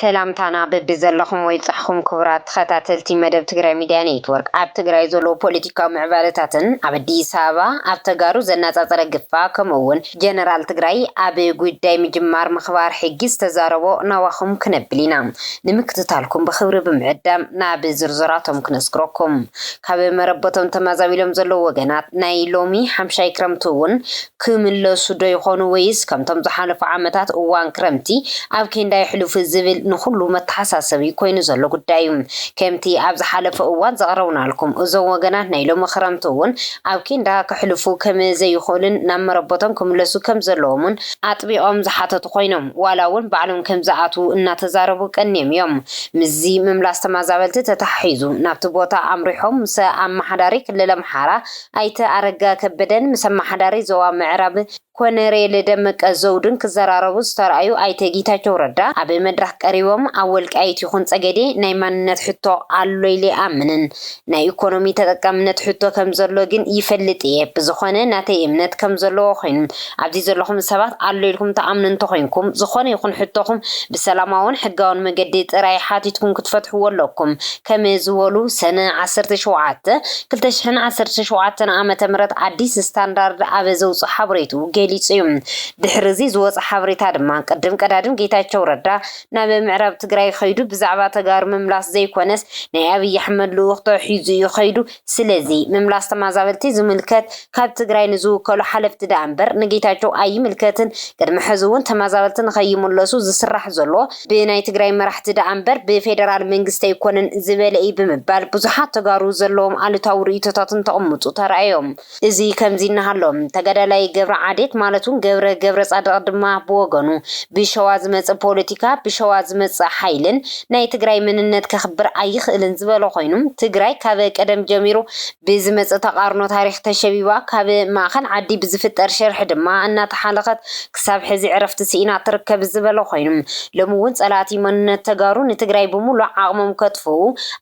ሰላምታና በብዘለኹም ወይ ጽሕኹም ክብራት ተኸታተልቲ መደብ ትግራይ ሚድያ ኔትወርክ ኣብ ትግራይ ዘሎ ፖለቲካዊ ምዕባለታትን ኣብ ኣዲስ ኣበባ ኣብ ተጋሩ ዘነጻጸረ ግፋ ከምኡውን ጀነራል ትግራይ ኣብ ጉዳይ ምጅማር ምኽባር ሕጊ ዝተዛረቦ ናዋኹም ክነብል ኢና ንምክትታልኩም ብኽብሪ ብምዕዳም ናብ ዝርዝራቶም ክነስክረኩም ካብ መረበቶም ተመዛቢሎም ዘለዉ ወገናት ናይ ሎሚ ሓምሻይ ክረምቲ እውን ክምለሱ ዶ ይኾኑ ወይስ ከምቶም ዝሓለፉ ዓመታት እዋን ክረምቲ ኣብ ኬንዳ ይሕልፉ ዝብል ንኹሉ መተሓሳሰቢ ኮይኑ ዘሎ ጉዳይ ከምቲ ኣብ ዝሓለፈ እዋን ዘቕረብናልኩም እዞም ወገናት ናይ ሎሚ ክረምቲ እውን ኣብ ኬንዳ ክሕልፉ ከም ዘይኽእሉን ናብ መረበቶም ክምለሱ ከም ዘለዎምን ኣጥቢቖም ዝሓተቱ ኮይኖም ዋላ እውን ባዕሎም ከም ዝኣትዉ እናተዛረቡ ቀኒዮም እዮም ምዚ ምምላስ ተመዛበልቲ ተታሒዙ ናብቲ ቦታ ኣምሪሖም ምስ ኣመሓዳሪ ክልል ኣምሓራ ኣይተ ኣረጋ ከበደን ምስ ኣመሓዳሪ ዞባ ምዕራብ ኮነሬል ደመቀ ዘውድን ክዘራረቡ ዝተረኣዩ ኣይተ ጌታቸው ረዳ ኣብ መድረኽ ቀሪቦም ኣብ ወልቃይት ይኹን ፀገዴ ናይ ማንነት ሕቶ ኣሎ ኢለ ኣምንን ናይ ኢኮኖሚ ተጠቃምነት ሕቶ ከም ዘሎ ግን ይፈልጥ እየ ብዝኾነ ናተይ እምነት ከም ዘለዎ ኮይኑ ኣብዚ ዘለኹም ሰባት ኣሎ ኢልኩም ተኣምኑ እንተኮይንኩም ዝኾነ ይኹን ሕቶኹም ብሰላማውን ሕጋውን መገዲ ጥራይ ሓቲትኩም ክትፈትሕዎ ኣለኩም ከም ዝበሉ ሰነ 2017 ዓመተ ምህረት ኣዲስ ስታንዳርድ ኣብ ዘውፅእ ሓበሬቱ ገሊጹ እዩ ድሕሪዚ ዝወፅእ ሓበሬታ ድማ ቅድም ቀዳድም ጌታቸው ረዳ ናብ ምዕራብ ትግራይ ኸይዱ ብዛዕባ ተጋሩ ምምላስ ዘይኮነስ ናይ ኣብይ ኣሕመድ ልኡኽ ሒዙ እዩ ኸይዱ ስለዚ ምምላስ ተመዛበልቲ ዝምልከት ካብ ትግራይ ንዝውከሉ ሓለፍቲ ዳ እምበር ንጌታቸው ኣይምልከትን ቅድሚ ሕዚ እውን ተመዛበልቲ ንኸይምለሱ ዝስራሕ ዘሎ ብናይ ትግራይ መራሕቲ ዳ እምበር ብፌደራል መንግስቲ ኣይኮነን ዝበለ እዩ ብምባል ብዙሓት ተጋሩ ዘለዎም ኣሉታዊ ርእይቶታትን ተቐምጡ ተረኣዮም እዚ ከምዚ እናሃሎም ተጋዳላይ ገብረ ዓዴት ማለት እውን ገብረ ጻድቕ ድማ ብወገኑ ብሸዋ ዝመጽእ ፖለቲካ ብሸዋ ዝመጽእ ሓይልን ናይ ትግራይ መንነት ከኽብር ኣይኽእልን ዝበለ ኮይኑ ትግራይ ካብ ቀደም ጀሚሩ ብዝመጽእ ተቃርኖ ታሪክ ተሸቢባ ካብ ማእኸል ዓዲ ብዝፍጠር ሸርሒ ድማ እናተሓለኸት ክሳብ ሕዚ ዕረፍቲ ሲኢና ትርከብ ዝበለ ኮይኑ ሎሚ እውን ጸላቲ መንነት ተጋሩ ንትግራይ ብሙሉእ ዓቕሞም ከጥፍኡ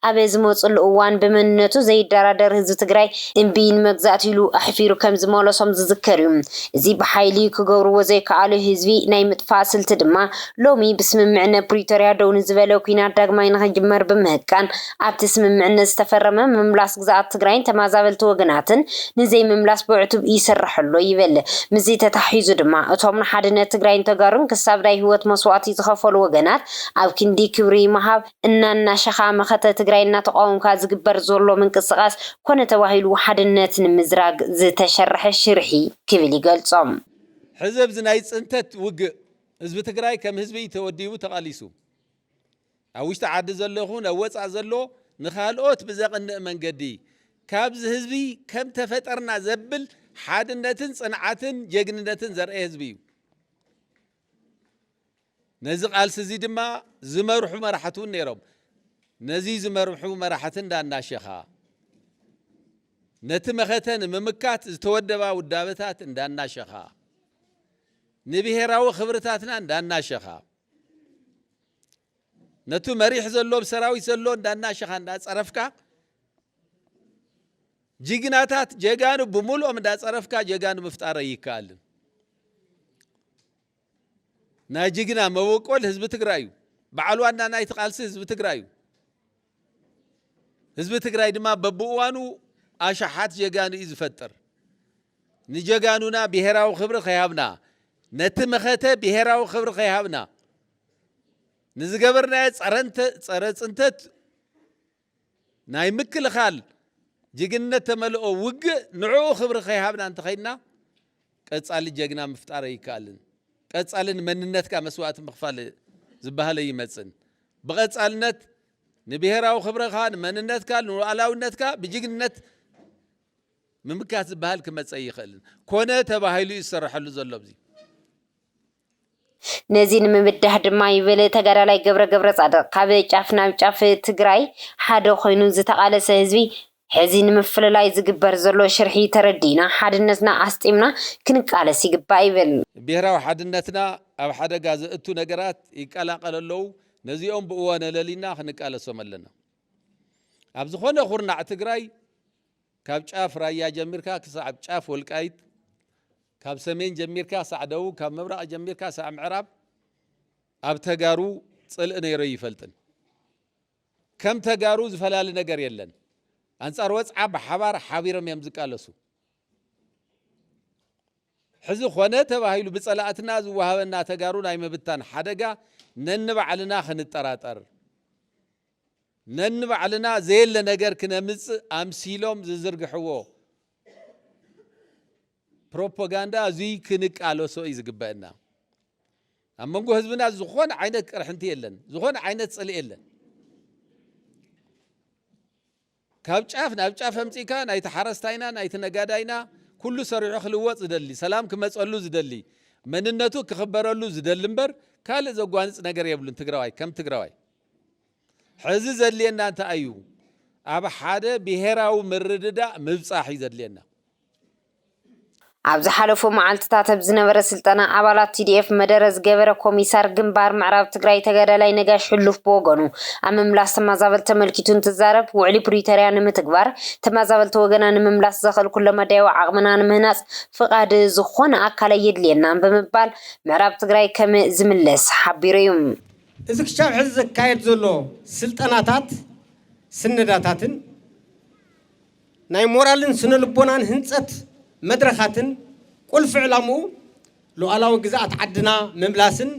ኣብ ዝመጽሉ እዋን ብመንነቱ ዘይደራደር ህዝቢ ትግራይ እምቢን መግዛእት ኢሉ ኣሕፊሩ ከም ዝመለሶም ዝዝከር እዩ እዚ ብሓይሊ ክገብርዎ ዘይከኣሉ ህዝቢ ናይ ምጥፋእ ስልቲ ድማ ሎሚ ብስምምዕነት ፕሪቶሪያ ደው ንዝበለ ኩናት ዳግማይ ንኽጅመር ብምህቃን ኣብቲ ስምምዕነት ዝተፈረመ ምምላስ ግዛኣት ትግራይን ተመዛበልቲ ወገናትን ንዘይ ምምላስ ብዕቱብ ይሰርሐሎ ይብል ምዚ ተታሒዙ ድማ እቶም ንሓድነት ትግራይን ተጋሩን ክሳብ ናይ ህይወት መስዋዕቲ ዝኸፈሉ ወገናት ኣብ ክንዲ ክብሪ መሃብ እናናሸኻ መኸተ ትግራይ እናተቃወምካ ዝግበር ዘሎ ምንቅስቓስ ኮነ ተባሂሉ ሓድነት ንምዝራግ ዝተሸርሐ ሽርሒ ክብል ይገልጾም ሕዘብ ዝናይ ጽንተት ውግእ ህዝቢ ትግራይ ከም ህዝቢ ተወዲቡ ተቃሊሱ ኣብ ውሽጢ ዓዲ ዘሎ ይኹን ኣብ ወፃእ ዘሎ ንኻልኦት ብዘቕንእ መንገዲ ካብዚ ህዝቢ ከም ተፈጠርና ዘብል ሓድነትን ጽንዓትን ጀግንነትን ዘርአየ ህዝቢ እዩ ነዚ ቃልሲ እዚ ድማ ዝመርሑ መራሕቲ እውን ነይሮም ነዚ ዝመርሑ መራሕቲ እንዳናሸኻ ነቲ መኸተን ምምካት ዝተወደባ ውዳበታት እንዳናሸኻ ንብሔራዊ ክብርታትና እንዳናሸኻ ነቱ መሪሕ ዘሎ ሰራዊት ዘሎ እንዳናሸኻ እንዳጸረፍካ ጅግናታት ጀጋኑ ብሙሉኦም እንዳጸረፍካ ጀጋኑ ምፍጣር ይከኣልን ናይ ጅግና መወቆል ህዝቢ ትግራይ እዩ በዓል ዋና ናይ ተቃልሲ ህዝቢ ትግራይ እዩ ህዝቢ ትግራይ ድማ በብእዋኑ ኣሻሓት ጀጋኑ እዩ ዝፈጥር ንጀጋኑና ብሔራዊ ክብሪ ኸይሃብና ነቲ መኸተ ብሔራዊ ክብሪ ኸይሃብና ንዝገበርናዮ ጸረ ጽንተት ናይ ምክልኻል ጅግንነት ተመልኦ ውግእ ንዕኡ ክብሪ ኸይሃብና እንተኸይድና ቀጻሊ ጀግና ምፍጣር ይከኣልን ቀጻልን መንነትካ መስዋዕቲ ምኽፋል ዝበሃለ ይመጽን ብቐጻልነት ንብሔራዊ ክብርኻ ንመንነትካ ንሉዓላውነትካ ብጅግንነት ምምካት ዝበሃል ክመጽእ ይኽእልን ኮነ ተባሂሉ ይሰርሐሉ ዘሎ ብዚ ነዚ ንምምዳህ ድማ ይብል ተጋዳላይ ገብረ ጻድቕ ካብ ጫፍ ናብ ጫፍ ትግራይ ሓደ ኮይኑ ዝተቃለሰ ህዝቢ ሕዚ ንምፍልላይ ዝግበር ዘሎ ሽርሒ ተረዲና ሓድነትና ኣስጢምና ክንቃለስ ይግባእ ይብል ብሔራዊ ሓድነትና ኣብ ሓደጋ ዘእቱ ነገራት ይቀላቀል ኣለዉ ነዚኦም ብእዋነ ለሊና ክንቃለሶም ኣለና ኣብ ዝኾነ ኩርናዕ ትግራይ ካብ ጫፍ ራያ ጀሚርካ ክሳብ ጫፍ ወልቃይት ካብ ሰሜን ጀሚርካ ሳዕ ደቡብ ካብ ምብራቕ ጀሚርካ ሳዕ ምዕራብ ኣብ ተጋሩ ጽልእ ነይሩ ይፈልጥን ከም ተጋሩ ዝፈላል ነገር የለን አንጻር ወጽዓ በሐባር ሓቢሮም እዮም ዝቃለሱ ሕዚ ኾነ ተባሂሉ ብጸላእትና ዝወሃበና ተጋሩ ናይ መብታን ሓደጋ ነንባዕልና ክንጠራጠር ነንባዕልና ዘየለ ነገር ክነምጽ አምሲሎም ዝዝርግሕዎ ፕሮፓጋንዳ እዙይ ክንቃለሶ ይዝግበአና ኣብ መንጎ ህዝብና ዝኾነ ዓይነት ቅርሕንቲ የለን ዝኾነ ዓይነት ጽልእ የለን ካብ ጫፍ ናብ ጫፍ ኣምጺካ ናይቲ ሓረስታይና ናይቲ ነጋዳይና ኩሉ ሰሪዑ ክልወጥ ዝደሊ ሰላም ክመጸሉ ዝደሊ መንነቱ ክኽበረሉ ዝደሊ እምበር ካልእ ዘጓንጽ ነገር የብሉን ትግራዋይ ከም ትግራዋይ ሕዚ ዘድልየና እንታይ እዩ ኣብ ሓደ ብሄራዊ ምርድዳእ ምብጻሕ እዩ ዘድልየና ኣብ ዝሓለፉ መዓልትታት ኣብ ዝነበረ ስልጠና ኣባላት TDF መደረ ዝገበረ ኮሚሳር ግንባር ምዕራብ ትግራይ ተጋዳላይ ነጋሽ ሕሉፍ ብወገኑ ኣብ ምምላስ ተመዛበልቲ ተመልኪቱ እንትዛረብ ውዕሊ ፕሪቶርያ ንምትግባር ተመዛበልቲ ወገና ንምምላስ ዘኽእል ኩሎ መዳይ ዓቕምና ንምህናጽ ፍቓድ ዝኾነ ኣካል የድልየና ብምባል ምዕራብ ትግራይ ከም ዝምለስ ሓቢሩ እዩ እዚ ክሻብ ሕዚ ዘካየድ ዘሎ ስልጠናታት ስነዳታትን ናይ ሞራልን ስነ ልቦናን ህንጸት መድረኻትን ቁልፍ ዕላምኡ ሉዓላዊ ግዛኣት ዓድና ምምላስን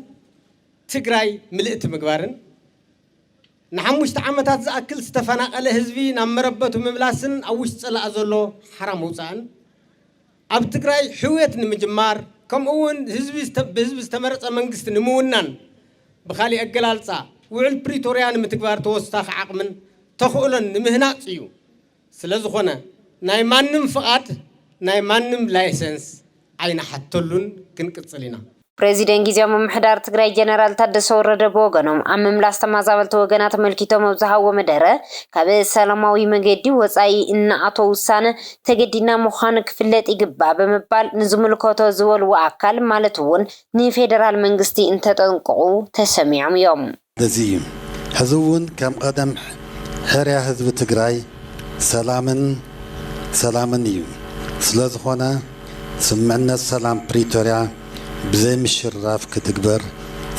ትግራይ ምልእቲ ምግባርን ንሓሙሽተ ዓመታት ዝኣክል ዝተፈናቐለ ህዝቢ ናብ መረበቱ ምምላስን ኣብ ውሽጢ ጸላእ ዘሎ ሓራ መውፃእን ኣብ ትግራይ ሕውየት ንምጅማር ከምኡውን ብህዝቢ ዝተመረፀ መንግስቲ ንምውናን ብኻሊእ ኣገላልፃ ውዕል ፕሪቶርያ ንምትግባር ተወሳኺ ዓቕምን ተኽእሎን ንምህናፅ እዩ ስለ ዝኾነ ናይ ማንም ፍቓድ ናይ ማንም ላይሰንስ ኣይንሓተሉን ክንቅጽል ኢና ፕሬዚደንት ጊዜያዊ ምምሕዳር ትግራይ ጀነራል ታደሰ ወረደ ብወገኖም ኣብ ምምላስ ተመዛበልቲ ወገና ተመልኪቶም ኣብ ዝሃቦ መደረ ካብ ሰላማዊ መንገዲ ወፃኢ እናኣቶ ውሳነ ተገዲና ምዃኑ ክፍለጥ ይግባእ ብምባል ንዝምልከቶ ዝበልዎ ኣካል ማለት እውን ንፌደራል መንግስቲ እንተጠንቅቑ ተሰሚዖም እዮም እዚ ሕዚ እውን ከም ቀደም ሕርያ ህዝቢ ትግራይ ሰላምን እዩ ስለዝኾነ ስምዕነት ሰላም ፕሪቶርያ ብዘይ ምሽራፍ ክትግበር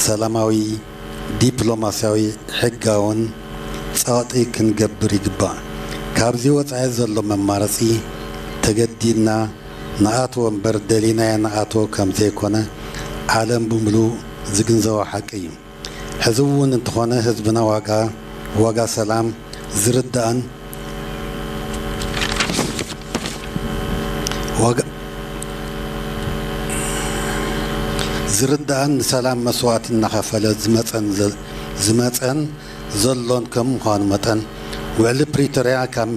ሰላማዊ ዲፕሎማሲያዊ ሕጋውን ጸቕጢ ክንገብር ይግባእ ካብዚ ወፃኢ ዘሎ መማረፂ ተገዲድና ንኣትዎ እምበር ደሊናየ ንኣትዎ ከም ዘይኮነ ዓለም ብምሉእ ዝግንዘቦ ሓቂ እዩ ሕዚ እውን እንተኾነ ህዝብና ዋጋ ሰላም ዝርዳእን ዝርዳእን ንሰላም መስዋዕት እናኸፈለ ዝመፀን ዘሎን ከም ምዃኑ መጠን ውዕሊ ፕሪቶርያ ኣብ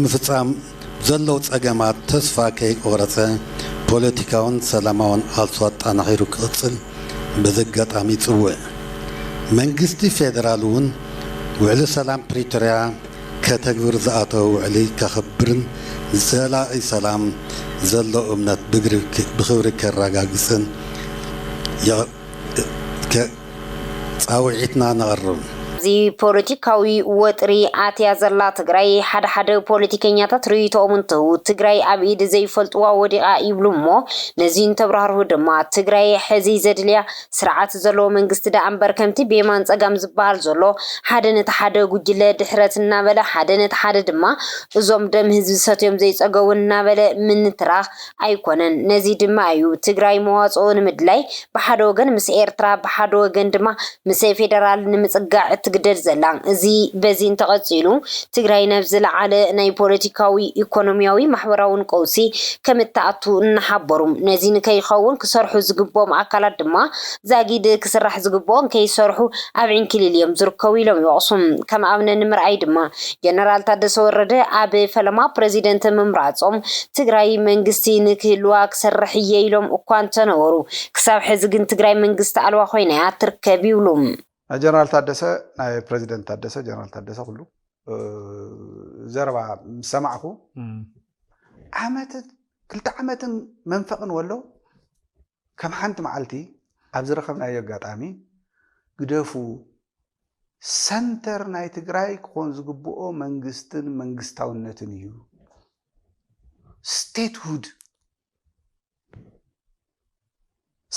ምፍጻም ዘለው ጸገማት ተስፋ ከይቆረፀ ፖለቲካውን ሰላማውን ቃልሲ ኣጠናኺሩ ክቕፅል በዘጋጣሚ ይጽውዕ መንግስቲ ፌደራል እውን ውዕሊ ሰላም ፕሪቶርያ ከተግብር ዝኣተወ ውዕሊ ከኽብርን ዘላቒ ሰላም ዘሎ እምነት ብኽብሪ ከረጋግፅን ጻውዒትና ነቕርብ እዚ ፖለቲካዊ ወጥሪ ኣትያ ዘላ ትግራይ ሓደ ፖለቲከኛታት ርእይቶኦም እንትህቡ ትግራይ ኣብ ኢድ ዘይፈልጥዋ ወዲቓ ይብሉ እሞ ነዚ እንተብራህርሁ ድማ ትግራይ ሕዚ ዘድልያ ስርዓት ዘለዎ መንግስቲ ዳ እምበር ከምቲ ብየማን ፀጋም ዝበሃል ዘሎ ሓደ ነቲ ሓደ ጉጅለ ድሕረት እናበለ ሓደ ነቲ ሓደ ድማ እዞም ደም ህዝቢ ሰትዮም ዘይፀገቡ እናበለ ምንትራኽ ኣይኮነን ነዚ ድማ እዩ ትግራይ መዋፅኦ ንምድላይ ብሓደ ወገን ምስ ኤርትራ ብሓደ ወገን ድማ ምስ ፌደራል ንምፅጋዕ ግደል ዘላ እዚ በዚ እንተቐፂሉ ትግራይ ናብ ዝለዓለ ናይ ፖለቲካዊ ኢኮኖሚያዊ ማሕበራውን ቀውሲ ከም እትኣቱ እናሓበሩ ነዚ ንከይኸውን ክሰርሑ ዝግብኦም ኣካላት ድማ ዛጊድ ክስራሕ ዝግብኦም ከይሰርሑ ኣብ ዕንክሊል እዮም ዝርከቡ ኢሎም ይወቕሱም ከም ኣብነት ንምርኣይ ድማ ጀነራል ታደሰ ወረደ ኣብ ፈለማ ፕሬዚደንት ምምራፆም ትግራይ መንግስቲ ንክህልዋ ክሰርሕ እየ ኢሎም እኳ እንተነበሩ ክሳብ ሕዚ ግን ትግራይ መንግስቲ ኣልባ ኮይና ትርከብ ይብሉ ጀነራል ታደሰ ናይ ፕሬዚደንት ታደሰ ጀነራል ታደሰ ሁሉ ዘረባ ሰማዕኩ ክልተ ዓመትን መንፈቕን ወሎ ከም ሓንቲ መዓልቲ ኣብ ዝረኸብናዮ ኣጋጣሚ ግደፉ ሰንተር ናይ ትግራይ ክኾን ዝግብኦ መንግስትን መንግስታውነትን እዩ ስቴትሁድ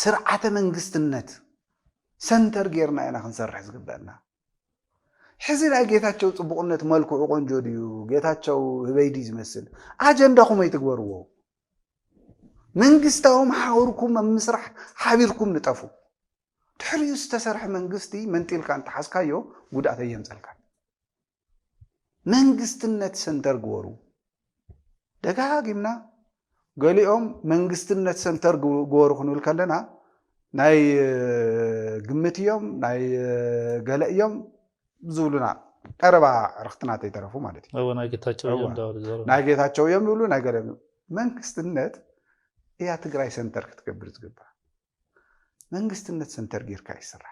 ስርዓተ መንግስትነት سنتر غيرنا انا خنسرح زغبنا حزي لا ጌታቸው ጽቡቅነት መልኩ ቆንጆ ዲዩ ጌታቸው ህበይዲ ዝመስል አጀንዳኩም አይተግበርዎ መንግስታውም ሓውርኩም መስራሕ ሓቢርኩም ንጠፉ ድሕሪዩ ዝተሰርሐ መንግስቲ መንጢልካ እንተ ሓስካዮ ጉዳት የምጸልካ መንግስትነት ሰንተር ግበሩ ደጋጊምና ገሊኦም መንግስትነት ሰንተር ግበሩ ክንብል ከለና ናይ ግምትዮም ናይ ገለእዮም زولنا قربا رختنا تيترفو مالتي او نايغيتاچو يوم داور زور نايغيتاچو يوم يقولوا نايغرم منግስትነት يا تግራይ سنتر كتكبر زغبا منግስትነት سنتر غيرካ ይሰራ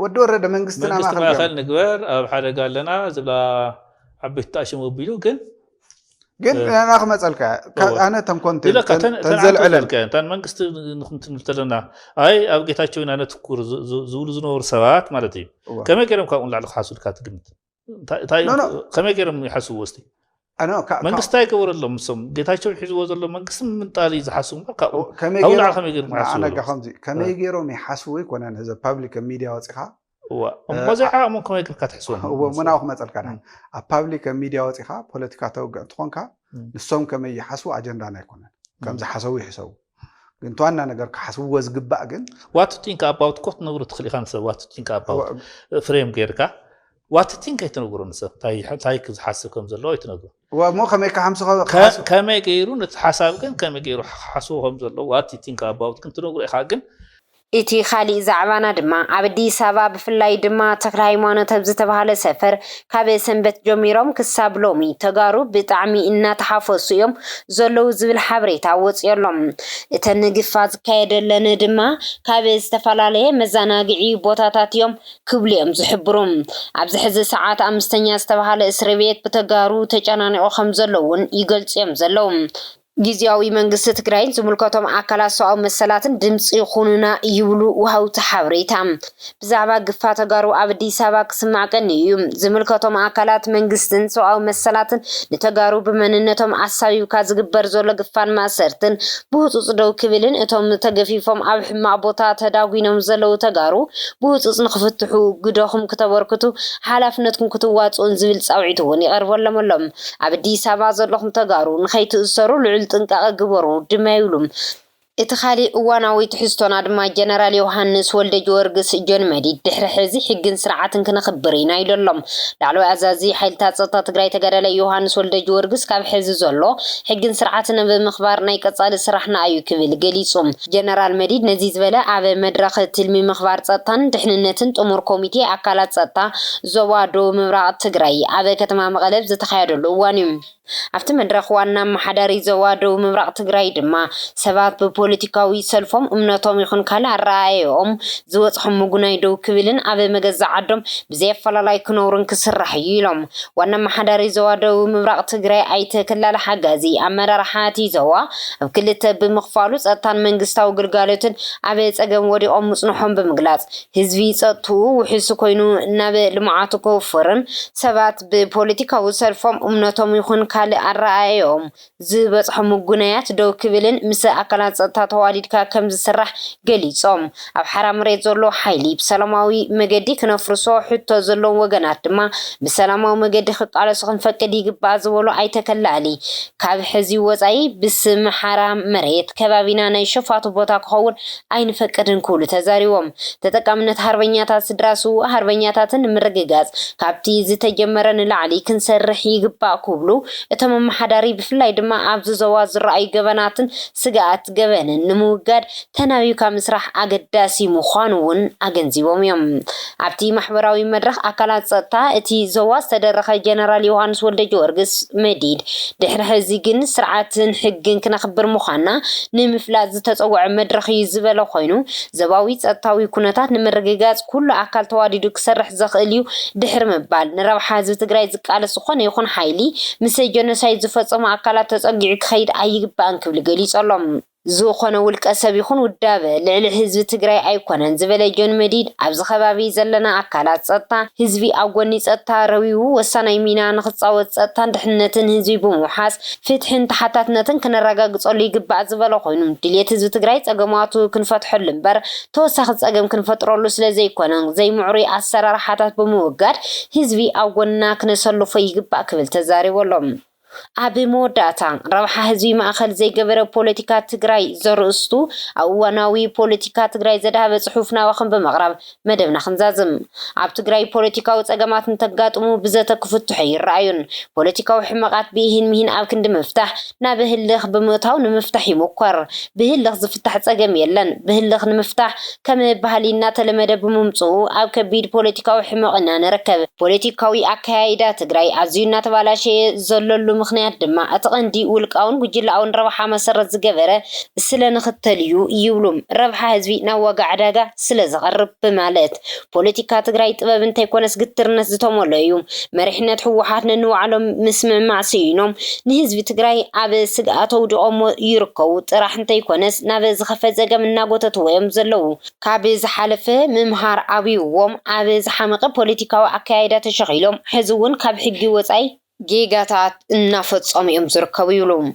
ወደ ወረደ መንግስትና ማኸል ንግበር ኣብ ሓደ ጋለና ዝብላ ዓበይት ታሽሙ ቢሉ ግን انا خمصلካ انا ተንኮንተ ተንዘልዕለን ተን መንግስት ንክንትንተለና አይ ኣብ ጌታቸው እና ነትኩር ዝውሉ ዝነብሩ ሰባት ማለት እዩ ከመገረም ካብኡን ላዕሊ ሓሱልካ ትግምት ከመገረም ይሓስቡ ወስቲ انا መንግስት አይገበረሎም ሰም ጌታቸው ሒዝዎ ዘሎ መንግስት ምንጣሊ ዝሓስቡ ካብኡ ከመገረም انا ከምዚ ከመገረም ይሓስቡ ይኮነን ህዘ ፓብሊክ ሚዲያ ወጽኻ ومزحة ممكن يكون كاتحسون ومناخ مثل كذا البابليك ميديا وثيقة بوليتيكا توقع تخونكا نسوم كم يحسوا أجندة نيكون كم زحسوا يحسوا قلت أنا نقدر كحسوا وزق بقى جن what to think about كوت نقول تخلي خمسة what to think about فريم غيركا what to think يتنقولون نسا تاي كز حاسة كم زلوا يتنقول ومو كم يكحمسوا كم يجيرون نتحسب كن كم يجيروا حسوا هم زلوا what to think about كنت نقول إيه حاجن እቲ ኻሊእ ዛዕባና ድማ ኣብ አዲስ አበባ ብፍላይ ድማ ተክለ ሃይማኖት ኣብ ዝተባሃለ ሰፈር ካብ ሰንበት ጀሚሮም ክሳብ ሎሚ ተጋሩ ብጣዕሚ እናተሓፈሱ እዮም ዘለው ዝብል ሓበሬታ ወፅየሎም እተን ግፋት ዝካየደለን ድማ ካብ ዝተፈላለዩ መዘናግዒ ቦታታት እዮም ክብልዮም ዝሕብሩም ኣብዚ ሕዚ ሰዓት አምስተኛ ዝተባሃለ እስር ቤት ብተጋሩ ተጨናኒቆ ከም ዘለውን ይገልጽዮም ዘለው ጊዜያዊ መንግስት ትግራይ ዝምልከቶም አካላት ሰው መሰላትን ድምጽ ይኹኑና ይብሉ ወሃውት ሓበሬታ ብዛዕባ ግፋት ተጋሩ ኣብ አዲስ አበባ ክስማዕ ቀንዩ ዝምልከቶም አካላት መንግስትን ሰው መሰላትን ለተጋሩ በመንነቶም አሳቢውካ ዝግበር ዘሎ ግፋን ማሰርትን ብህጹጽ ደው ክብልን እቶም ተገፊፎም ኣብ ሕማቅ ቦታ ተዳጉኖም ዘለው ተጋሩ ብህጹጽ ንኽፍትሑ ግደኹም ከተበርክቱ ሓላፍነትኩም ክትዋጽኡን ዝብል ጻውዒት እውን ይቀርበሎም ኣሎም ኣብ አዲስ አበባ ዘለኹም ተጋሩ ንኸይትእሰሩ ጥንቃቄ ግበሩ ድማ ይብሉም እቲ ኻሊእ እዋናዊ ትሕዝቶና ድማ ጀነራል ዮሐንስ ወልደ ጊዮርጊስ ጆን መዲድ ድሕሪ ሕዚ ሕግን ስርዓትን ክነኽብር ኢና ኢሎም ላዕለዋይ ኣዛዚ ሓይልታት ጸጥታ ትግራይ ተጋዳላይ ዮሐንስ ወልደ ጊዮርጊስ ካብ ሕዚ ዘሎ ሕግን ስርዓትን ብምኽባር ናይ ቀጻሊ ስራሕና እዩ ክብል ገሊጾም ጀነራል መዲድ ነዚ ዝበለ ኣብ መድረኽ ትልሚ ምኽባር ጸጥታን ድሕንነትን ጥሙር ኮሚቴ ኣካላት ጸጥታ ዞባ ደቡብ ምብራቕ ትግራይ ኣብ ከተማ መቐለ ዝተኻየደሉ እዋን እዩ ኣብቲ መድረኽ ዋና ማሓዳሪ ዞባ ደቡብ ምብራቕ ትግራይ ድማ ሰባት ፖለቲካዊ ሰልፎም እምነቶም ይኹን ካለ አራአዮም ዝወጽሖም ጉናይ ደው ክብልን ኣብ መገዛ ዓዶም ብዘይፈላላይ ክነብሩን ክስራሕ ኢሎም ዋና ማሓዳሪ ዞባ ደቡብ ምብራቕ ትግራይ ኣይተከላለ ሓጋዚ ኣመራርሓቲ ዞባ ኣብ ክልተ ብምኽፋሉ ጸጥታን መንግስታዊ ግልጋሎትን ኣብ ጸገም ወዲቖም ምጽንሖም ብምግላጽ ህዝቢ ጸጥቱ ውሕስ ኮይኑ ናብ ልምዓቱ ክወፍርን ሰባት ብፖለቲካዊ ሰልፎም እምነቶም ይኹን ካለ አራአዮም ዝበጽሖም ጉናያት ደው ክብልን ምስ ኣካላት ተዋዲድካ ከም ዝስራሕ ገሊጾም ኣብ ሓራ መሬት ዘሎ ሓይሊ ብሰላማዊ መገዲ ክነፍርሶ ሕቶ ዘሎ ወገናት ድማ ብሰላማዊ መገዲ ክቃለሱ ክንፈቅድ ይግባእ ዝበሉ ኣይተከላሊ ካብ ሕዚ ወጻኢ ብስም ሓራ መሬት ከባቢና ናይ ሸፋቱ ቦታ ክኸውን ኣይንፈቅድን ክብሉ ተዛሪቦም ተጠቃምነት ሃርበኛታት ስድራሱ ሃርበኛታትን ምርግጋጽ ካብቲ ዝተጀመረ ንላዕሊ ክንሰርሕ ይግባእ ክብሉ እቶም መሓዳሪ ብፍላይ ድማ ኣብ ዞባ ዝረኣዩ ገበናትን ስጋኣት ገበን ንምውጋድ ተናቢካ ምስራሕ ኣገዳሲ ምዃኑን ኣገንዚቦም እዮም ኣብቲ ማሕበራዊ መድረኽ ኣካላት ጸጥታ እቲ ዞባ ዝተደረኸ ጀነራል ዮሐንስ ወልደ ጊዮርጊስ መዲድ ድሕሪ ሕዚ ግን ስርዓትን ሕግን ክነኽብር ምዃንና ንምፍላጥ ዝተጸውዐ መድረኽ ዝበለ ኮይኑ ዞባዊ ጸጥታዊ ኩነታት ንምርግጋጽ ኩሉ ኣካል ተዋዲዱ ክሰርሕ ዘኽእል እዩ ድሕሪ ምባል ንረብሓ ህዝቢ ትግራይ ዝቃለስ ዝኾነ ይኹን ሓይሊ ምስ ጀኖሳይድ ዝፈጸሙ ኣካላት ተጸጊዑ ክኸይድ ኣይግባእን ክብል ገሊጾሎም ዝኾነ ውልቀ ሰብ ይኹን ውዳበ ልዕሊ ህዝቢ ትግራይ ኣይኮነን ዝበለ ጆን መዲድ ኣብዚ ከባቢ ዘለና ኣካላት ጸጥታ ህዝቢ ኣብ ጎኒ ጸጥታ ረዊቡ ወሳናይ ሚና ንኽጻወት ጸጥታን ድሕንነትን ህዝቢ ብምውሓስ ፍትሕን ተሓታትነትን ክነረጋግጸሉ ይግባእ ዝበለ ኮይኑ ድልየት ህዝቢ ትግራይ ጸገማቱ ክንፈትሐሉ እምበር ተወሳኺ ጸገም ክንፈጥረሉ ስለዘይኮነ ዘይምዕሩይ ኣሰራርሓታት ብምውጋድ ህዝቢ ኣብ ጎንና ክነሰልፎ ይግባእ ክብል ተዛሪበሎም። ኣብ መወዳእታ ረብሓ ህዝቢ ማእኸል ዘይገበረ ፖለቲካ ትግራይ ዘርእስቱ ኣብ እዋናዊ ፖለቲካ ትግራይ ዘድሃበ ጽሑፍ ናባኽን ብምቕራብ መደብና ክንዛዝም። ኣብ ትግራይ ፖለቲካዊ ጸገማት እንተጋጥሙ ብዘተ ክፍትሑ ይረኣዩን ፖለቲካዊ ሕመቃት ብይህን ምሂን ኣብ ክንዲ ምፍታሕ ናብ ህልኽ ብምእታው ንምፍታሕ ይሞከር። ብህልኽ ዝፍታሕ ጸገም የለን። ብህልኽ ንምፍታሕ ከም ባህሊ እናተለመደ ብምምጽኡ ኣብ ከቢድ ፖለቲካዊ ሕመቕና ንርከብ። ፖለቲካዊ ኣካያይዳ ትግራይ ኣዝዩ እናተባላሸየ ዘለሉ ምኽንያት ድማ እቲ ቀንዲ ውልቃውን ጉጅላውን ረብሓ መሰረት ዝገበረ ስለ ንኽተልዩ ይብሉም ረብሓ ህዝቢ ናብ ወጋዕ ዕዳጋ ስለ ዝቐርብ በማለት ፖለቲካ ትግራይ ጥበብ እንተይኮነስ ግትርነት ዝተመልኦ እዩ። መሪሕነት ህወሓት ነንባዕሎም ምስምዕማዕ ስኢኖም ንህዝቢ ትግራይ ኣብ ስግኣት ተውዲቖሞ ይርከቡ። ጥራሕ እንተይኮነስ ናብ ዝኸፈ ጸገም እናጎተትዎም ዘለዉ ካብ ዝሓለፈ ምምሃር ኣብይዎም ኣብ ዝሓመቐ ፖለቲካዊ ኣካያይዳ ተሸኺሎም ሕዚ እውን ካብ ሕጊ ወፃኢ ጌጋታት እናፈጸሙ እዮም ዝርከቡ ይብሉም።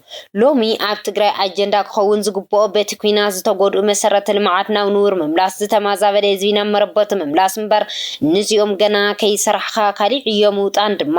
ሎሚ ኣብ ትግራይ ኣጀንዳ ክኸውን ዝግብኦ በቲ ኩናት ዝተጎድኡ መሰረተ ልምዓት ናብ ንቡር ምምላስ ዝተማዛበለ ህዝቢ ናብ መረበቲ ምምላስ እምበር ንዚኦም ገና ከይሰራሕካ ካሊእ ዕዮ ምውጣን ድማ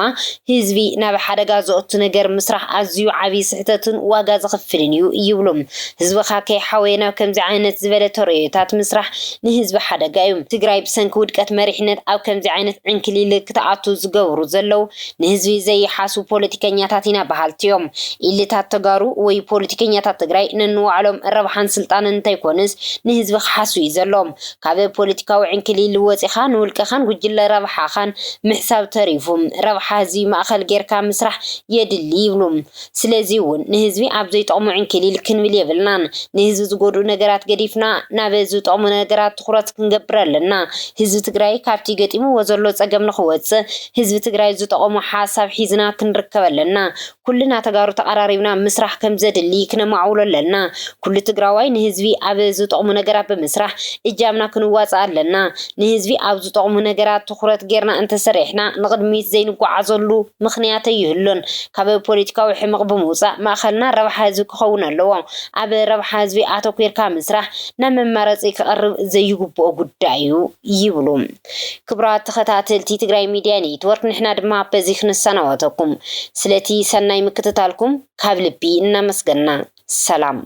ህዝቢ ናብ ሓደጋ ዘእቱ ነገር ምስራሕ ኣዝዩ ዓብዪ ስሕተትን ዋጋ ዝኽፍልን እዩ ይብሉም። ህዝብኻ ከይሓወየ ናብ ከምዚ ዓይነት ዝበለ ተርእዮታት ምስራሕ ንህዝቢ ሓደጋ እዩ። ትግራይ ብሰንኪ ውድቀት መሪሕነት ኣብ ከምዚ ዓይነት ዕንክሊል ክትኣቱ ዝገብሩ ዘለው ንህዝቢ ዘይሓሱ ፖለቲከኛታት ኢና ባህልቲዮም። ኢልታት ተጋሩ ወይ ፖለቲከኛታት ትግራይ ነንባዕሎም ረብሓን ስልጣንን እንተይኮንስ ንህዝቢ ክሓሱ እዩ ዘሎም። ካብ ፖለቲካዊ ዕንክሊል ወፂኻ ንውልቀኻን ጉጅለ ረብሓኻን ምሕሳብ ተሪፉም ረብሓ ህዝቢ ማእኸል ጌርካ ምስራሕ የድሊ ይብሉም። ስለዚ እውን ንህዝቢ ኣብ ዘይጠቕሙ ዕንክሊል ክንብል የብልናን። ንህዝቢ ዝጎድኡ ነገራት ገዲፍና ናብ ዝጠቕሙ ነገራት ትኩረት ክንገብር ኣለና። ህዝቢ ትግራይ ካብቲ ገጢምዎ ዘሎ ጸገም ንኽወፅእ ህዝቢ ትግራይ ዝጠቕሙ ሓሳብ ሒዝና ክንርከብ ኣለና። ኩልና ተጋሩ ተቀራሪብና ምስራሕ ከም ዘድሊ ክነማዕውሎ ኣለና። ኩሉ ትግራዋይ ንህዝቢ ኣብ ዝጠቕሙ ነገራት ብምስራሕ እጃምና ክንዋፅእ ኣለና። ንህዝቢ ኣብ ዝጠቕሙ ነገራት ትኩረት ጌርና እንተሰሪሕና ንቅድሚት ዘይንጓዓዘሉ ምኽንያት ይህሉን። ካብ ፖለቲካዊ ሕምቕ ብምውፃእ ማእኸልና ረብሓ ህዝቢ ክኸውን ኣለዎ። ኣብ ረብሓ ህዝቢ ኣተኲርካ ምስራሕ ናብ መማረፂ ክቐርብ ዘይግብኦ ጉዳይ እዩ ይብሉ። ክቡራት ተኸታተልቲ ትግራይ ሚድያ ኔትወርክ ንሕና ድማ በዚ ክንሰናበተኩም። ስለቲ ሰናይ ምክትታልኩም ካብ ልቢ እናመስገና ሰላም